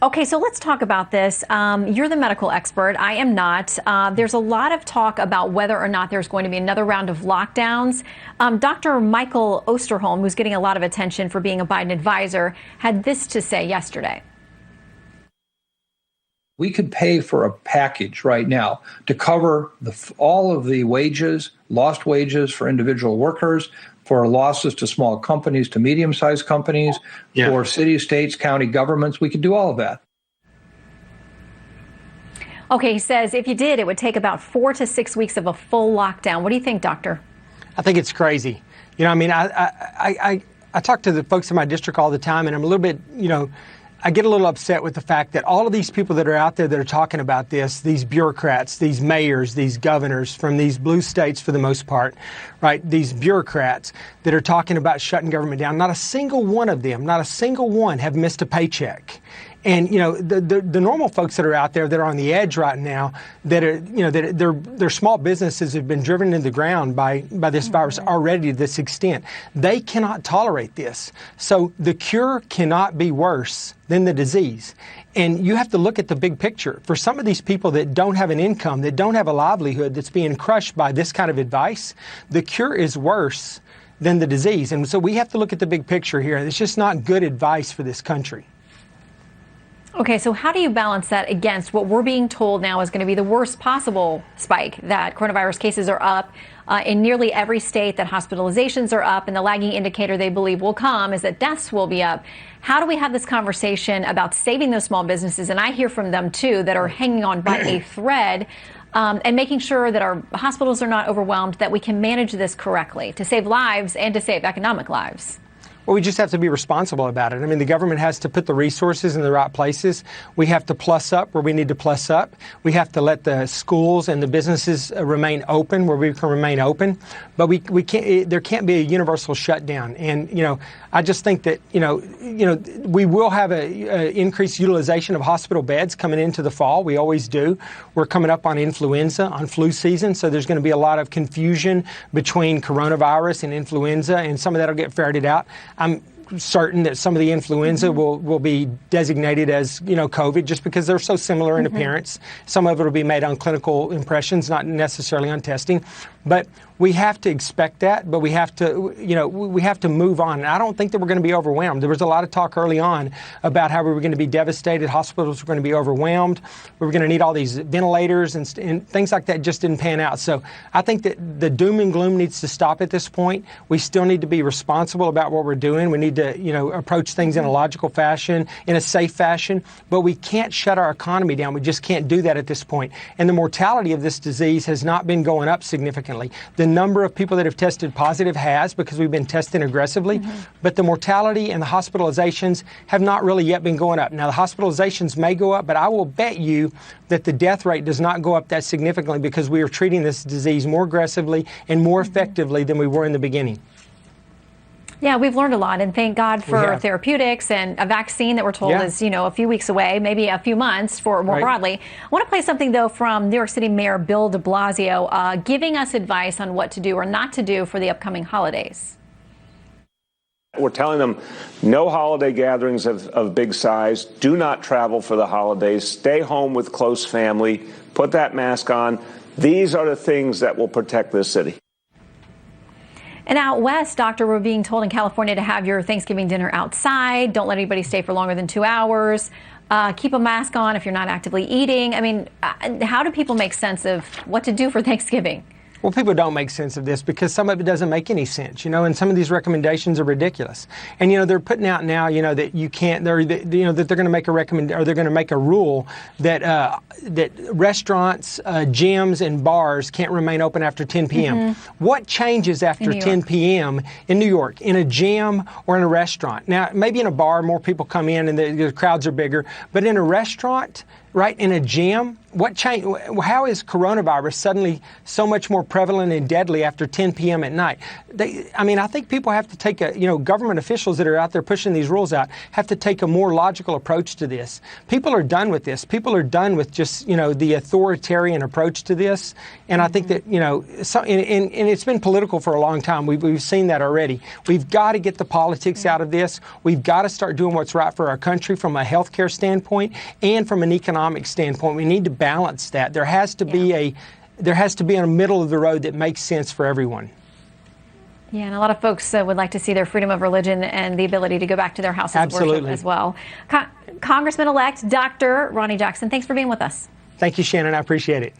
Okay, so let's talk about this. You're the medical expert. I am not. There's a lot of talk about whether or not there's going to be another round of lockdowns. Dr. Michael Osterholm, who's getting a lot of attention for being a Biden advisor, had this to say yesterday. We could pay for a package right now to cover all of the wages, lost wages for individual workers, for losses to small companies, to medium-sized companies, for cities, states, county governments. We could do all of that. Okay, he says if you did, it would take about 4 to 6 weeks of a full lockdown. What do you think, doctor? I think it's crazy. You know, I mean, I talk to the folks in my district all the time, and I'm a little bit, I get a little upset with the fact that all of these people that are out there that are talking about this, these bureaucrats, these mayors, these governors from these blue states for the most part, right, these bureaucrats that are talking about shutting government down, not a single one of them, not a single one have missed a paycheck. And, the normal folks that are out there that are on the edge right now, that are, their small businesses have been driven into the ground by this virus already to this extent. They cannot tolerate this. So the cure cannot be worse than the disease. And you have to look at the big picture. For some of these people that don't have an income, that don't have a livelihood, that's being crushed by this kind of advice, the cure is worse than the disease. And so we have to look at the big picture here. It's just not good advice for this country. Okay, so how do you balance that against what we're being told now is going to be the worst possible spike, that coronavirus cases are up in nearly every state, that hospitalizations are up, and the lagging indicator they believe will come is that deaths will be up? How do we have this conversation about saving those small businesses? And I hear from them, too, that are hanging on by a thread and making sure that our hospitals are not overwhelmed, that we can manage this correctly to save lives and to save economic lives. Well, we just have to be responsible about it. I mean, the government has to put the resources in the right places. We have to plus up where we need to plus up. We have to let the schools and the businesses remain open where we can remain open. But we can't. There can't be a universal shutdown. And I just think that we will have a increased utilization of hospital beds coming into the fall. We always do. We're coming up on influenza, on flu season, so there's going to be a lot of confusion between coronavirus and influenza, and some of that will get ferreted out. I'm certain that some of the influenza will be designated as, COVID, just because they're so similar in appearance. Some of it will be made on clinical impressions, not necessarily on testing. But we have to expect that, but we have to, we have to move on. And I don't think that we're going to be overwhelmed. There was a lot of talk early on about how we were going to be devastated. Hospitals were going to be overwhelmed. We were going to need all these ventilators and things like that. Just didn't pan out. So I think that the doom and gloom needs to stop at this point. We still need to be responsible about what we're doing. We need to, approach things in a logical fashion, in a safe fashion. But we can't shut our economy down. We just can't do that at this point. And the mortality of this disease has not been going up significantly. The number of people that have tested positive has, because we've been testing aggressively, but the mortality and the hospitalizations have not really yet been going up. Now, the hospitalizations may go up, but I will bet you that the death rate does not go up that significantly because we are treating this disease more aggressively and more effectively than we were in the beginning. Yeah, we've learned a lot, and thank God for therapeutics and a vaccine that we're told is, a few weeks away, maybe a few months for more broadly. I want to play something, though, from New York City Mayor Bill de Blasio giving us advice on what to do or not to do for the upcoming holidays. We're telling them no holiday gatherings of big size. Do not travel for the holidays. Stay home with close family. Put that mask on. These are the things that will protect this city. And out west, doctor, we're being told in California to have your Thanksgiving dinner outside. Don't let anybody stay for longer than 2 hours. Keep a mask on if you're not actively eating. I mean, how do people make sense of what to do for Thanksgiving? Well, people don't make sense of this because some of it doesn't make any sense, and some of these recommendations are ridiculous. And, they're putting out now, that you can't, that they're going to make they're going to make a rule that that restaurants, gyms, and bars can't remain open after 10 p.m. What changes after 10 p.m. in New York, in a gym or in a restaurant? Now, maybe in a bar, more people come in and the crowds are bigger, but in a restaurant, right, in a gym? What change? How is coronavirus suddenly so much more prevalent and deadly after 10 p.m. at night? I think people have to take government officials that are out there pushing these rules out have to take a more logical approach to this. People are done with this. People are done with just, the authoritarian approach to this. And I think that, and it's been political for a long time. We've seen that already. We've got to get the politics out of this. We've got to start doing what's right for our country from a healthcare standpoint and from an economic standpoint. We need to balance that. There has to be a middle of the road that makes sense for everyone. Yeah, and a lot of folks would like to see their freedom of religion and the ability to go back to their houses of worship as well. Congressman-elect Dr. Ronny Jackson, thanks for being with us. Thank you, Shannon. I appreciate it.